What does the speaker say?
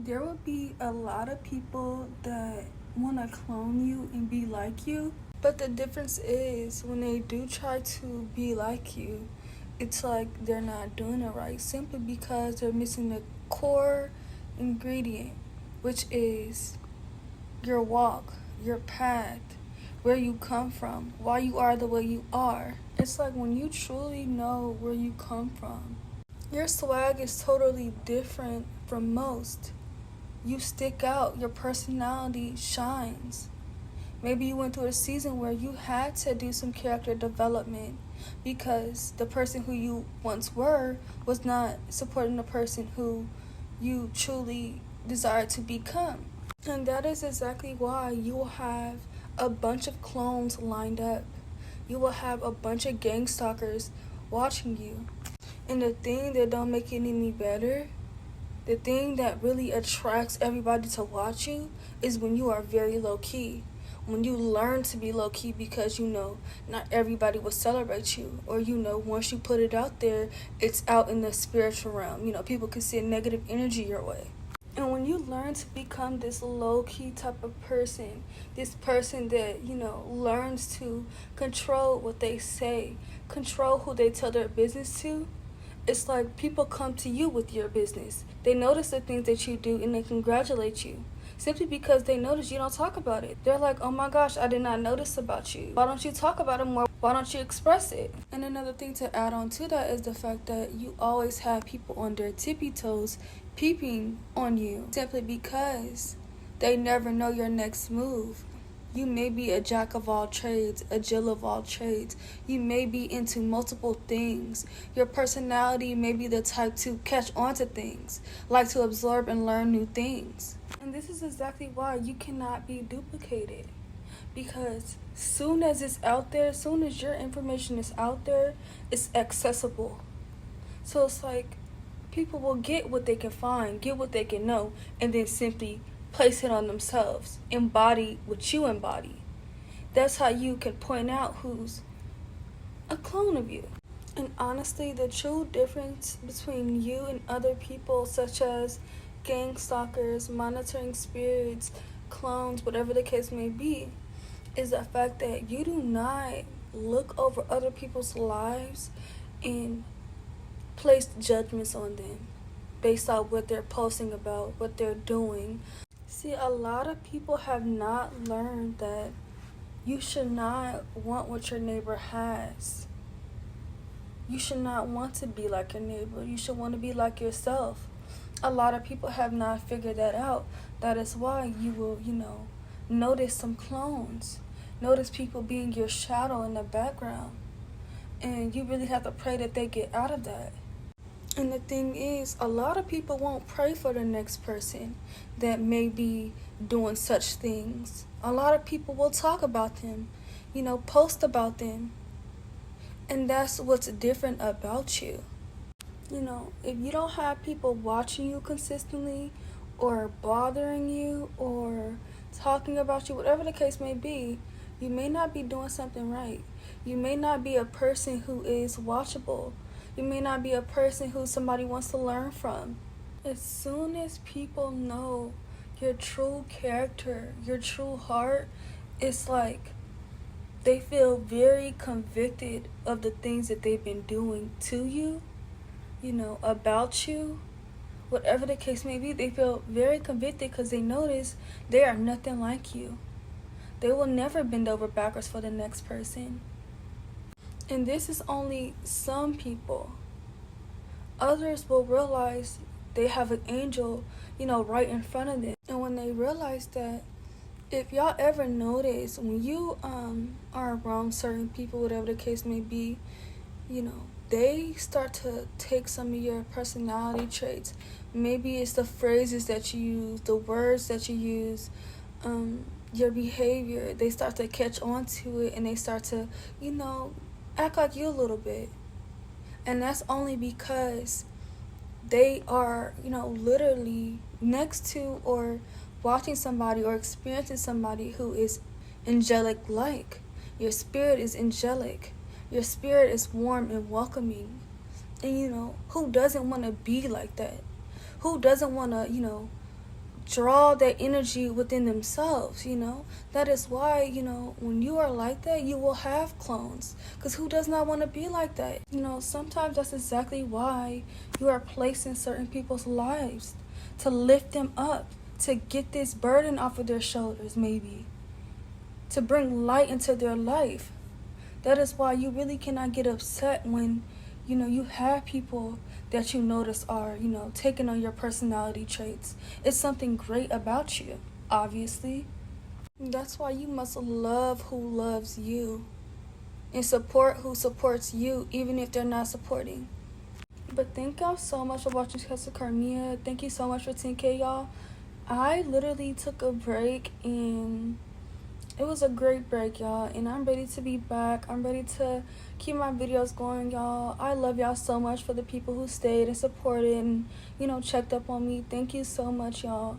There will be a lot of people that want to clone you and be like you, but the difference is when they do try to be like you, it's like they're not doing it right simply because they're missing the core ingredient, which is your walk, your path, where you come from, why you are the way you are. It's like when you truly know where you come from, your swag is totally different from most. You stick out, your personality shines. Maybe you went through a season where you had to do some character development because the person who you once were was not supporting the person who you truly desired to become. And that is exactly why you will have a bunch of clones lined up. You will have a bunch of gang stalkers watching you. And the thing that don't make it any better, the thing that really attracts everybody to watch you is when you are very low key. When you learn to be low key because you know not everybody will celebrate you, or you know once you put it out there, it's out in the spiritual realm. You know, people can send negative energy your way. And when you learn to become this low key type of person, this person that, you know, learns to control what they say, control who they tell their business to, it's like people come to you with your business. They notice the things that you do and they congratulate you simply because they notice you don't talk about it. They're like, oh my gosh, I did not notice about you. Why don't you talk about it more? Why don't you express it? And another thing to add on to that is the fact that you always have people on their tippy toes peeping on you simply because they never know your next move. You may be a jack of all trades, a Jill of all trades. You may be into multiple things. Your personality may be the type to catch on to things, like to absorb and learn new things. And this is exactly why you cannot be duplicated. Because soon as it's out there, soon as your information is out there, it's accessible. So it's like people will get what they can find, get what they can know, and then simply place it on themselves, embody what you embody. That's how you can point out who's a clone of you. And honestly, the true difference between you and other people, such as gang stalkers, monitoring spirits, clones, whatever the case may be, is the fact that you do not look over other people's lives and place judgments on them based on what they're posting about, what they're doing. See, a lot of people have not learned that you should not want what your neighbor has. You should not want to be like your neighbor. You should want to be like yourself. A lot of people have not figured that out. That is why you will, notice some clones. Notice people being your shadow in the background. And you really have to pray that they get out of that. And the thing is, a lot of people won't pray for the next person that may be doing such things. A lot of people will talk about them, post about them. And that's what's different about you. If you don't have people watching you consistently or bothering you or talking about you, whatever the case may be, you may not be doing something right. You may not be a person who is watchable. You may not be a person who somebody wants to learn from. As soon as people know your true character, your true heart, it's like they feel very convicted of the things that they've been doing to you, about you. Whatever the case may be, they feel very convicted because they notice they are nothing like you. They will never bend over backwards for the next person. And this is only some people. Others will realize they have an angel, right in front of them. And when they realize that, if y'all ever notice, when you are around certain people, whatever the case may be, they start to take some of your personality traits. Maybe it's the phrases that you use, the words that you use, your behavior. They start to catch on to it and they start to, act like you a little bit. And that's only because they are, literally next to or watching somebody or experiencing somebody who is angelic like. Your spirit is angelic. Your spirit is warm and welcoming. And who doesn't want to be like that? Who doesn't want to, draw that energy within themselves, you know. That is why, you know, when you are like that, you will have clones, because who does not want to be like that? You know, sometimes that's exactly why you are placed in certain people's lives, to lift them up, to get this burden off of their shoulders, maybe to bring light into their life. That is why you really cannot get upset when, you know, you have people that you notice are, you know, taking on your personality traits. It's something great about you, obviously. That's why you must love who loves you and support who supports you, even if they're not supporting. But thank y'all so much for watching Casa Carmia. Thank you so much for 10K, y'all. I literally took a break, and it was a great break, y'all, and I'm ready to be back. I'm ready to keep my videos going, y'all. I love y'all so much for the people who stayed and supported and, you know, checked up on me. Thank you so much, y'all.